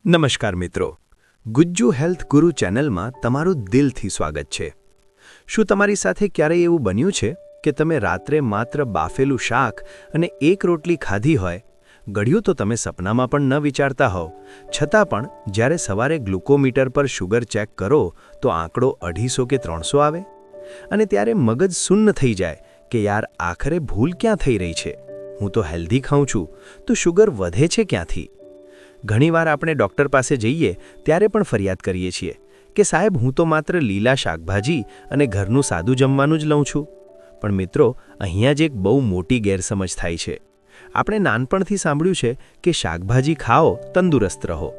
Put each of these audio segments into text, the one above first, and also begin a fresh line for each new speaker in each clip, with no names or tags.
નમસ્કાર મિત્રો, ગુજ્જુ હેલ્થ ગુરુ ચેનલમાં તમારું દિલથી સ્વાગત છે। શું તમારી સાથે ક્યારેય એવું બન્યું છે કે તમે રાત્રે માત્ર બાફેલું શાક અને એક રોટલી ખાધી હોય, ગળ્યું તો તમે સપનામાં પણ ન વિચારતા હોવ, છતાં પણ જ્યારે સવારે ગ્લુકોમીટર પર શુગર ચેક કરો તો આંકડો 250 કે 300 આવે અને ત્યારે મગજ સુન્ન થઈ જાય કે યાર આખરે ભૂલ ક્યાં થઈ રહી છે? હું તો હેલ્ધી ખાઉં છું તો શુગર વધે છે ક્યાંથી? ઘણીવાર આપણે ડૉક્ટર પાસે જઈએ ત્યારે પણ ફરિયાદ કરીએ છીએ કે સાહેબ હું તો માત્ર લીલા શાકભાજી અને ઘરનું સાદું જમવાનું જ લઉં છું। પણ મિત્રો, અહીંયા જ એક બહુ મોટી ગેરસમજ થાય છે। આપણે નાનપણથી સાંભળ્યું છે કે શાકભાજી ખાઓ તંદુરસ્ત રહો,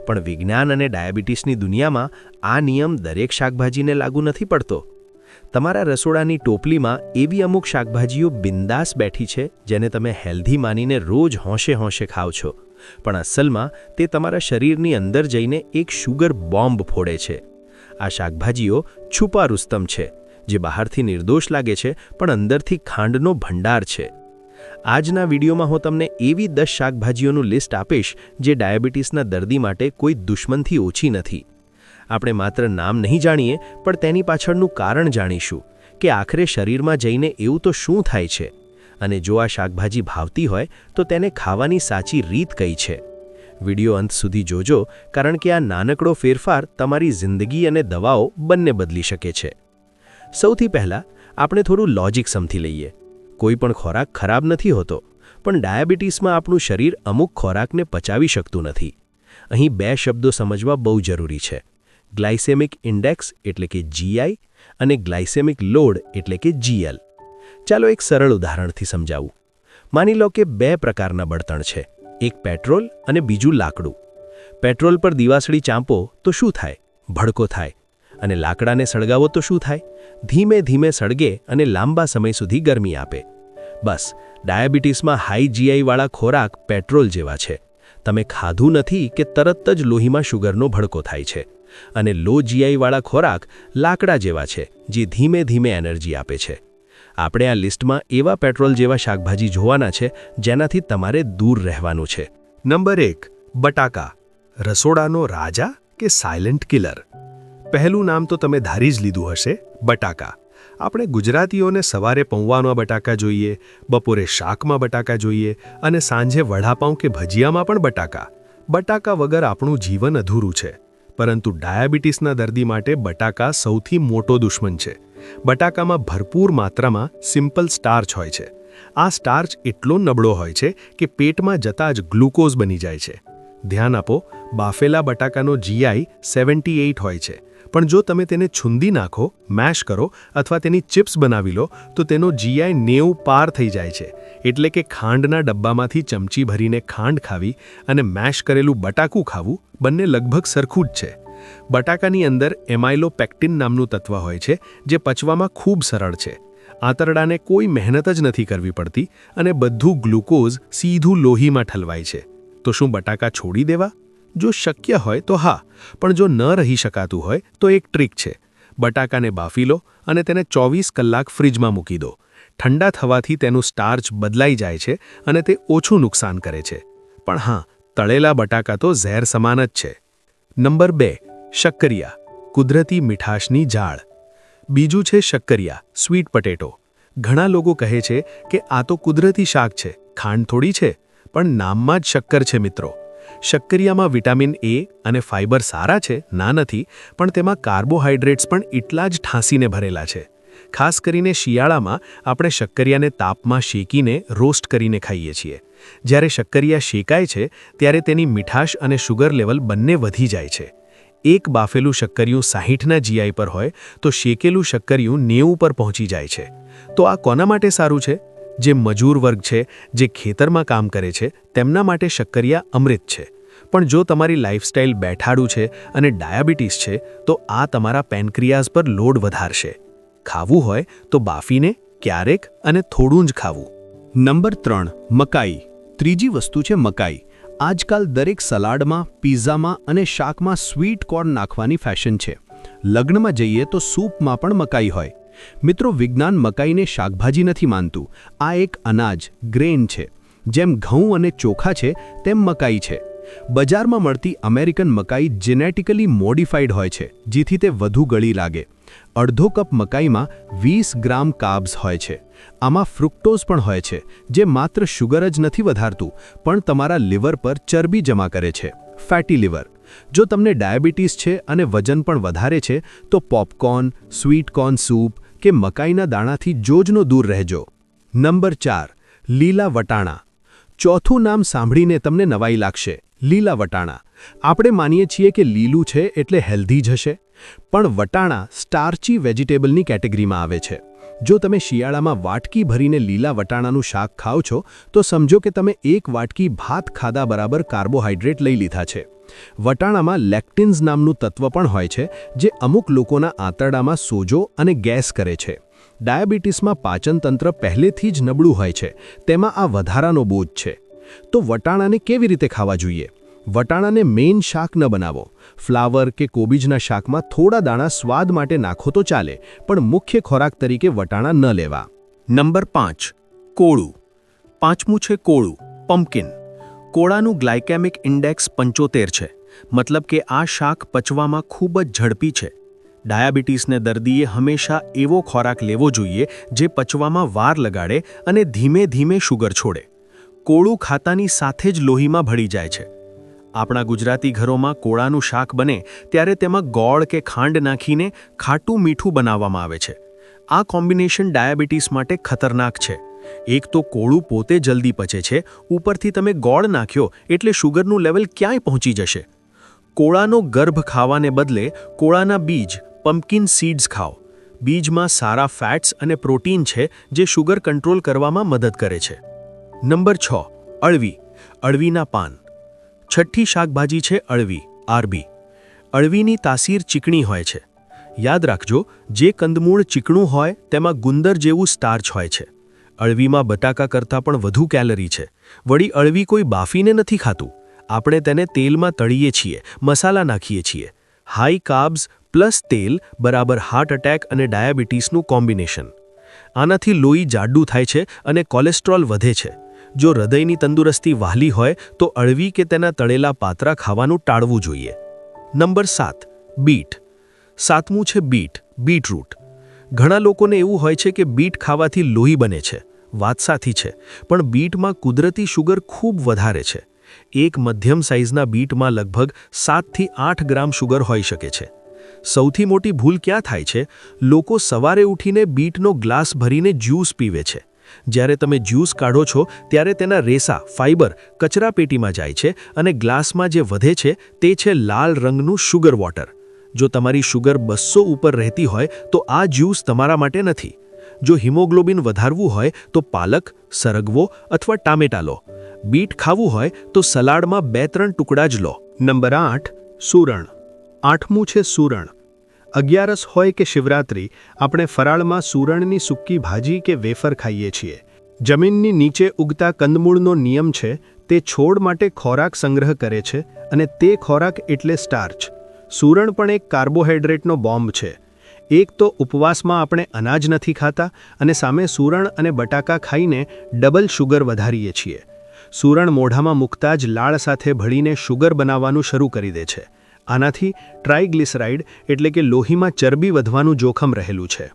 પણ વિજ્ઞાન અને ડાયાબિટીસની દુનિયામાં આ નિયમ દરેક શાકભાજીને લાગુ નથી પડતો। તમારા રસોડાની ટોપલીમાં એવી અમુક શાકભાજીઓ બિંદાસ બેઠી છે જેને તમે હેલ્ધી માનીને રોજ હોંશે હોંશે ખાઓ છો, પણ અસલમાં તે તમારા શરીરની અંદર જઈને એક શુગર બોમ્બ ફોડે છે। આ શાકભાજીઓ છુપા રુસ્તમ છે, જે બહારથી નિર્દોષ લાગે છે પણ અંદરથી ખાંડનો ભંડાર છે। આજના વિડીયોમાં હું તમને એવી 10 શાકભાજીઓનું લિસ્ટ આપીશ જે ડાયાબિટીસના દર્દી માટે કોઈ દુશ્મનથી ઓછી નથી। આપણે માત્ર નામ નહીં જાણીએ પણ તેની પાછળનું કારણ જાણીશું કે આખરે શરીરમાં જઈને એવું તો શું થાય છે, અને જો આ શાકભાજી ભાવતી હોય તો તેને ખાવાની સાચી રીત કઈ છે। વિડિયો અંત સુધી જોજો, કારણ કે આ નાનકડો ફેરફાર તમારી જિંદગી અને દવાઓ બંને બદલી શકે છે। સૌથી પહેલાં આપણે થોડું લોજિક સમજી લઈએ। કોઈ પણ ખોરાક ખરાબ નથી હોતો, પણ ડાયાબિટીસમાં આપણું શરીર અમુક ખોરાકને પચાવી શકતું નથી। અહીં 2 શબ્દો સમજવા બહુ જરૂરી છે: ગ્લાયસેમિક ઇન્ડેક્સ એટલે કે GI અને ગ્લાયસેમિક લોડ એટલે કે GL। ચાલો એક સરળ ઉદાહરણથી સમજાવું। માની લો કે 2 પ્રકારના બળતણ છે, એક પેટ્રોલ અને બીજું લાકડું। પેટ્રોલ પર દિવાસળી ચાંપો તો શું થાય? ભડકો થાય। અને લાકડાને સળગાવો તો શું થાય? ધીમે ધીમે સળગે અને લાંબા સમય સુધી ગરમી આપે। બસ, ડાયાબિટીસમાં હાઈ GI વાળા ખોરાક પેટ્રોલ જેવા છે। તમે ખાધું નથી કે તરત જ લોહીમાં શુગરનો ભડકો થાય છે, અને લો GI વાળા ખોરાક લાકડા જેવા છે, જે ધીમે ધીમે એનર્જી આપે છે। આપણે આ લિસ્ટમાં એવા પેટ્રોલ જેવા શાકભાજી જોવાના છે જેનાથી તમારે દૂર રહેવાનું છે। નંબર 1, બટાકા, રસોડાનો રાજા કે સાયલેન્ટ કિલર? પહેલું નામ તો તમે ધારી જ લીધું હશે, બટાકા। આપણે ગુજરાતીઓને સવારે પૌવાનો બટાકા જોઈએ, બપોરે શાકમાં બટાકા જોઈએ અને સાંજે વડાપાઉં કે ભજીયામાં પણ બટાકા। બટાકા વગર આપણું જીવન અધૂરું છે, પરંતુ ડાયાબિટીસના દર્દી માટે બટાકા સૌથી મોટો દુશ્મન છે। બટાકામાં ભરપૂર માત્રામાં સિમ્પલ સ્ટાર્ચ હોય છે। આ સ્ટાર્ચ એટલો નબળો હોય છે કે પેટમાં જતાં જ ગ્લુકોઝ બની જાય છે। ધ્યાન આપો, બાફેલા બટાકાનો GI 78 હોય છે, પણ જો તમે તેને છૂંદી નાખો, મેશ કરો અથવા તેની ચિપ્સ બનાવી લો તો તેનો GI 90 પાર થઈ જાય છે। એટલે કે ખાંડના ડબ્બામાંથી ચમચી ભરીને ખાંડ ખાવી અને મેશ કરેલું બટાકું ખાવું બંને લગભગ સરખું જ છે। બટાકાની અંદર એમાઇલોપેક્ટિન નામનું તત્વ હોય છે, જે પચવામાં ખૂબ સરળ છે। આંતરડાને કોઈ મહેનત જ નથી કરવી પડતી અને બધું ગ્લુકોઝ સીધું લોહીમાં ઠલવાય છે। તો શું બટાકા છોડી દેવા? જો શક્ય હોય તો હા, પણ જો ન રહી શકાતું હોય તો એક ટ્રીક છે। બટાકાને બાફી લો અને તેને 24 કલાક ફ્રિજમાં મૂકી દો। ઠંડા થવાથી તેનું સ્ટાર્ચ બદલાઈ જાય છે અને તે ઓછું નુકસાન કરે છે। પણ હા, તળેલા બટાકા તો ઝેર સમાન જ છે। નંબર 2, શક્કરિયા, કુદરતી મીઠાશની ઝાડ। બીજું છે શક્કરિયા, સ્વીટ પટેટો। ઘણા લોકો કહે છે કે આ તો કુદરતી શાક છે, ખાંડ થોડી છે, પણ નામમાં જ શક્કર છે મિત્રો। શક્કરિયામાં વિટામિન A અને ફાઇબર સારા છે, ના નથી, પણ તેમાં કાર્બોહાઈડ્રેટ્સ પણ એટલા જ ઠાંસીને ભરેલા છે। ખાસ કરીને શિયાળામાં આપણે શક્કરિયાને તાપમાં શેકીને રોસ્ટ કરીને ખાઈએ છીએ। જ્યારે શક્કરિયા શેકાય છે ત્યારે તેની મીઠાશ અને શુગર લેવલ બંને વધી જાય છે। એક બાફેલું શક્કરિયું 60ના GI પર હોય તો શેકેલું શક્કરિયું 90 પર પહોંચી જાય છે। તો આ કોના માટે સારું છે? જે મજૂર વર્ગ છે, જે ખેતરમાં કામ કરે છે, તેમના માટે શક્કરિયા અમૃત છે। પણ જો તમારી લાઇફસ્ટાઇલ બેઠાડું છે અને ડાયાબિટીસ છે તો આ તમારા પેનક્રિયાઝ પર લોડ વધારશે। ખાવું હોય તો બાફીને, ક્યારેક અને થોડું જ ખાવું। નંબર 3, મકાઈ। ત્રીજી વસ્તુ છે મકાઈ। આજકાલ દરેક સલાડમાં, પિઝામાં અને શાકમાં સ્વીટ કોર્ન નાખવાની ફેશન છે। લગ્નમાં જઈએ તો સૂપમાં પણ મકાઈ હોય। મિત્રો, વિજ્ઞાન મકાઈને શાકભાજી નથી માનતું, આ એક અનાજ, ગ્રેન છે। જેમ ઘઉં અને ચોખા છે તેમ મકાઈ છે। બજારમાં મળતી અમેરિકન મકાઈ જેનેટિકલી મોડિફાઈડ હોય છે, જેથી તે વધુ ગળી લાગે. અડધો કપ મકાઈમાં 20 ગ્રામ કાર્બ્સ હોય છે. આમાં ફ્રુક્ટોઝ પણ હોય છે, જે માત્ર શુગર જ નથી વધારતું, પણ તમારા લીવર પર ચરબી જમા કરે છે, ફેટી લીવર. જો તમને ડાયાબિટીસ છે અને વજન પણ વધારે છે, તો પોપકોર્ન, સ્વીટ કોર્ન સૂપ કે મકાઈના દાણાથી જોજનો દૂર રહેજો. નંબર 4. લીલા વટાણા. ચોથું નામ સાંભળીને તમને નવાઈ લાગશે, લીલા વટાણા. આપણે માનીએ છીએ કે લીલું છે એટલે હેલ્ધી જ હશે, પણ વટાણા સ્ટાર્ચી વેજીટેબલની કેટેગરીમાં આવે છે. જો તમે શિયાળામાં વાટકી ભરીને લીલા વટાણાનું શાક ખાઓ છો, તો સમજો કે તમે એક વાટકી ભાત ખાધા બરાબર કાર્બોહાઈડ્રેટ લઈ લીધા છે. વટાણામાં લેક્ટિન્સ નામનું તત્વ પણ હોય છે, જે અમુક લોકોના આંતરડામાં સોજો અને ગેસ કરે છે. ડાયાબિટીસમાં પાચનતંત્ર પહેલેથી જ નબળું હોય છે, તેમાં આ વધારાનો બોજ છે. તો વટાણાને કેવી રીતે ખાવા જોઈએ? વટાણાને મેઇન શાક ન બનાવો. ફ્લાવર કે કોબીજના શાકમાં થોડા દાણા સ્વાદ માટે નાખો તો ચાલે, પણ મુખ્ય ખોરાક તરીકે વટાણા ન લેવા. નંબર 5. કોળું. પાંચમું છે કોળું, પમ્પકિન. કોળાનું ગ્લાયકેમિક ઇન્ડેક્સ 75 છે, મતલબ કે આ શાક પચવામાં ખૂબ જ ઝડપી છે. ડાયાબિટીસને દર્દીએ હંમેશા એવો ખોરાક લેવો જોઈએ જે પચવામાં વાર લગાડે અને ધીમે ધીમે શુગર છોડે. કોળું ખાતાની સાથે જ લોહીમાં ભળી જાય છે. આપણા ગુજરાતી ઘરોમાં કોળાનું શાક બને ત્યારે તેમાં ગોળ કે ખાંડ નાખીને ખાટું મીઠું બનાવવામાં આવે છે. આ કોમ્બિનેશન ડાયાબિટીસ માટે ખતરનાક છે. એક તો કોળું પોતે જલ્દી પચે છે, ઉપરથી તમે ગોળ નાખ્યો એટલે શુગરનું લેવલ ક્યાંય પહોંચી જશે. કોળાનો ગર્ભ ખાવાને બદલે કોળાના બીજ, પમ્પકિન સીડ્સ ખાઓ. બીજમાં સારા ફેટ્સ અને પ્રોટીન છે, જે શુગર કંટ્રોલ કરવામાં મદદ કરે છે. નંબર 6. અળવી. અળવીના પાન. છઠ્ઠી શાકભાજી છે અળવી, આરબી. અળવીની તાસીર ચીકણી હોય છે. યાદ રાખજો, જે કંદમૂળ ચીકણું હોય તેમાં ગુંદર જેવું સ્ટાર્ચ હોય છે. અળવીમાં બટાકા કરતાં પણ વધુ કેલરી છે. વળી અળવી કોઈ બાફીને નથી ખાતું. આપણે તેને તેલમાં તળીએ છીએ, મસાલા નાખીએ છીએ. હાઈ કાર્બ્સ પ્લસ તેલ બરાબર હાર્ટ એટેક અને ડાયાબિટીસનું કોમ્બિનેશન. આનાથી લોહી જાડું થાય છે અને કોલેસ્ટ્રોલ વધે છે. જો હૃદયની તંદુરસ્તી વહાલી હોય તો અળવી કે તેના તળેલા પાત્રા ખાવાનું ટાળવું જોઈએ. નંબર 7. બીટ. સાતમું છે બીટ, બીટરૂટ. ઘણા લોકોને એવું હોય છે કે બીટ ખાવાથી લોહી બને છે. વાત સાચી છે, પણ બીટમાં કુદરતી શુગર ખૂબ વધારે છે. એક મધ્યમ સાઇઝના બીટમાં લગભગ 7 થી 8 ગ્રામ શુગર હોઈ શકે છે. સૌથી મોટી ભૂલ ક્યાં થાય છે? લોકો સવારે ઉઠીને બીટનો ગ્લાસ ભરીને જ્યુસ પીવે છે. જ્યારે તમે જ્યુસ કાઢો છો ત્યારે તેના રેસા, ફાઇબર કચરાપેટીમાં જાય છે અને ગ્લાસમાં જે વધે છે તે છે લાલ રંગનું શુગર વોટર. જો તમારી શુગર 200 ઉપર રહેતી હોય તો આ જ્યુસ તમારા માટે નથી. જો હિમોગ્લોબિન વધારવું હોય તો પાલક, સરગવો અથવા ટામેટા લો. બીટ ખાવું હોય તો સલાડમાં 2-3 ટુકડા જ લો. નંબર 8. સૂરણ. આઠમું છે સૂરણ. 11 હોય કે શિવરાત્રી, આપણે ફરાળમાં સૂરણની સૂકી ભાજી કે વેફર ખાઈએ છીએ. જમીનની નીચે ઉગતા કંદમૂળનો નિયમ છે, તે છોડ માટે ખોરાક સંગ્રહ કરે છે અને તે ખોરાક એટલે સ્ટાર્ચ. સૂરણ પણ એક કાર્બોહાઈડ્રેટનો બોમ્બ છે. એક તો ઉપવાસમાં આપણે અનાજ નથી ખાતા અને સામે સૂરણ અને બટાકા ખાઈને ડબલ શુગર વધારીએ છીએ. સૂરણ મોઢામાં મૂકતા જ લાળ સાથે ભળીને શુગર બનાવવાનું શરૂ કરી દે છે. આનાથી ટ્રાઇગ્લિસરાઇડ એટલે કે લોહીમાં ચરબી વધવાનું જોખમ રહેલું છે.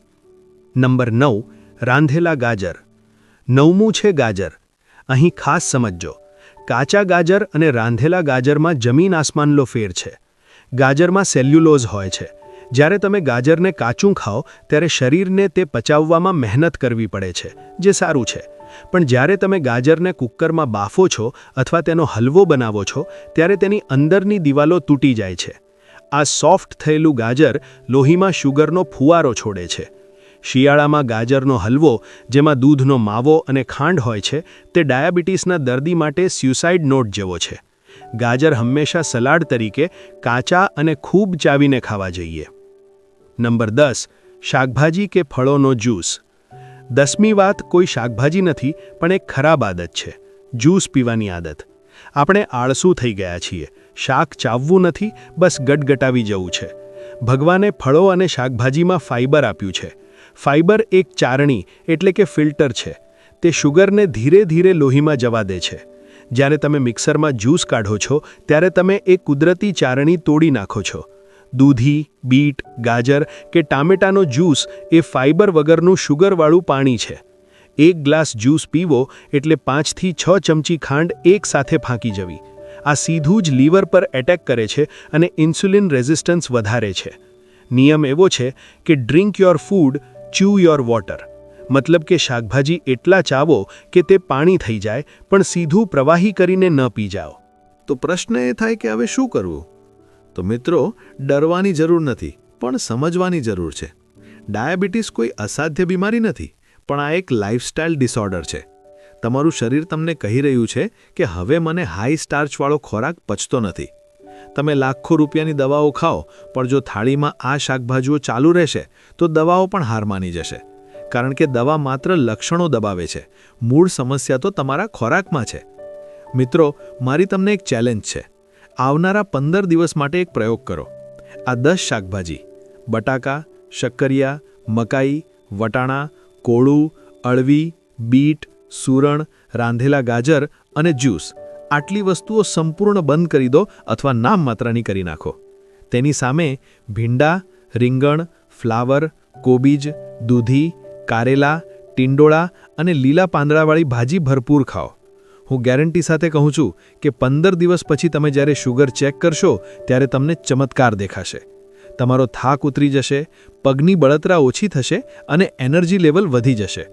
નંબર 9. રાંધેલા ગાજર. 9મું છે ગાજર. અહીં ખાસ સમજજો, કાચા ગાજર અને રાંધેલા ગાજરમાં જમીન આસમાનનો ફેર છે. ગાજરમાં સેલ્યુલોઝ હોય છે. જ્યારે તમે ગાજરને કાચું ખાઓ ત્યારે શરીરને તે પચાવવામાં મહેનત કરવી પડે છે, જે સારું છે. પણ જ્યારે તમે ગાજરને કુકરમાં બાફો છો અથવા તેનો હલવો બનાવો છો ત્યારે તેની અંદરની દિવાલો તૂટી જાય છે. આ સોફ્ટ થયેલું ગાજર લોહીમાં શુગરનો ફુવારો છોડે છે. શિયાળામાં ગાજરનો હલવો, જેમાં દૂધનો માવો અને ખાંડ હોય છે, તે ડાયાબિટીસના દર્દી માટે સ્યુસાઇડ નોટ જેવો છે. ગાજર હંમેશા સલાડ તરીકે કાચા અને ખૂબ ચાવીને ખાવા જોઈએ. નંબર 10. શાકભાજી કે ફળોનો જ્યુસ. 10મી વાત કોઈ શાકભાજી નથી, પણ એક ખરાબ આદત છે, જ્યુસ પીવાની આદત. આપણે આળસુ થઈ ગયા છીએ. શાક ચાવવું નથી, બસ ગટગટાવી જવું છે. ભગવાને ફળો અને શાકભાજીમાં ફાઇબર આપ્યું છે. ફાઇબર એક ચારણી એટલે કે ફિલ્ટર છે. તે શુગરને ધીરે ધીરે લોહીમાં જવા દે છે. જ્યારે તમે મિક્સરમાં જ્યુસ કાઢો છો ત્યારે તમે એ કુદરતી ચારણી તોડી નાખો છો. દૂધી, બીટ, ગાજર કે ટામેટાનો જ્યુસ એ ફાઇબર વગરનું શુગરવાળું પાણી છે. 1 ગ્લાસ જ્યુસ પીવો એટલે 5 થી 6 ચમચી ખાંડ એકસાથે ફાંકી જવી. આ સીધું જ લીવર પર એટેક કરે છે અને ઇન્સ્યુલિન રેઝિસ્ટન્સ વધારે છે. નિયમ એવો છે કે drink your food, ચ્યુ your water. મતલબ કે શાકભાજી એટલા ચાવો કે તે પાણી થઈ જાય, પણ સીધું પ્રવાહી કરીને ન પી જાઓ.
તો પ્રશ્ન એ થાય કે હવે શું કરવું? તો મિત્રો, ડરવાની જરૂર નથી, પણ સમજવાની જરૂર છે. ડાયાબિટીસ કોઈ અસાધ્ય બીમારી નથી, પણ આ એક લાઇફસ્ટાઇલ ડિસઓર્ડર છે. તમારું શરીર તમને કહી રહ્યું છે કે હવે મને હાઈ સ્ટાર્ચવાળો ખોરાક પચતો નથી. તમે લાખો રૂપિયાની દવાઓ ખાઓ, પણ જો થાળીમાં આ શાકભાજીઓ ચાલુ રહેશે તો દવાઓ પણ હાર માની જશે. કારણ કે દવા માત્ર લક્ષણો દબાવે છે, મૂળ સમસ્યા તો તમારા ખોરાકમાં છે. મિત્રો, મારી તમને એક ચેલેન્જ છે. આવનારા 15 દિવસ માટે એક પ્રયોગ કરો. આ 10 શાકભાજી બટાકા, શક્કરિયા, મકાઈ, વટાણા, કોળું, અળવી, બીટ, સૂરણ, રાંધેલા ગાજર અને જ્યુસ, આટલી વસ્તુઓ સંપૂર્ણ બંધ કરી દો અથવા નામ માત્રાની કરી નાખો. તેની સામે ભીંડા, રીંગણ, ફ્લાવર, કોબીજ, દૂધી, કારેલા, ટિંડોળા અને લીલા પાંદડાવાળી ભાજી ભરપૂર ખાઓ. હું ગેરંટી સાથે કહું છું કે 15 દિવસ પછી તમે જ્યારે શુગર ચેક કરશો ત્યારે તમને ચમત્કાર દેખાશે. તમારો થાક ઉતરી જશે, પગની બળતરા ઓછી થશે અને એનર્જી લેવલ વધી જશે.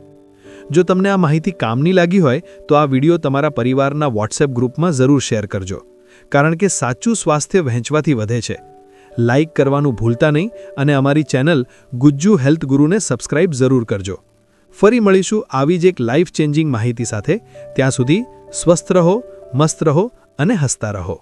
જો તમને આ માહિતી કામની લાગી હોય તો આ વિડિયો તમારા પરિવારના વોટ્સએપ ગ્રુપમાં જરૂર શેર કરજો. કારણ કે સાચું સ્વાસ્થ્ય વહેંચવાથી વધે છે. લાઇક કરવાનું ભૂલતા નહીં અને અમારી ચેનલ ગુજ્જુ હેલ્થ ગુરુને સબસ્ક્રાઇબ જરૂર કરજો. ફરી મળીશું આવી જ એક લાઈફ ચેન્જિંગ માહિતી સાથે. ત્યાં સુધી સ્વસ્થ રહો, મસ્ત રહો અને હસતા રહો.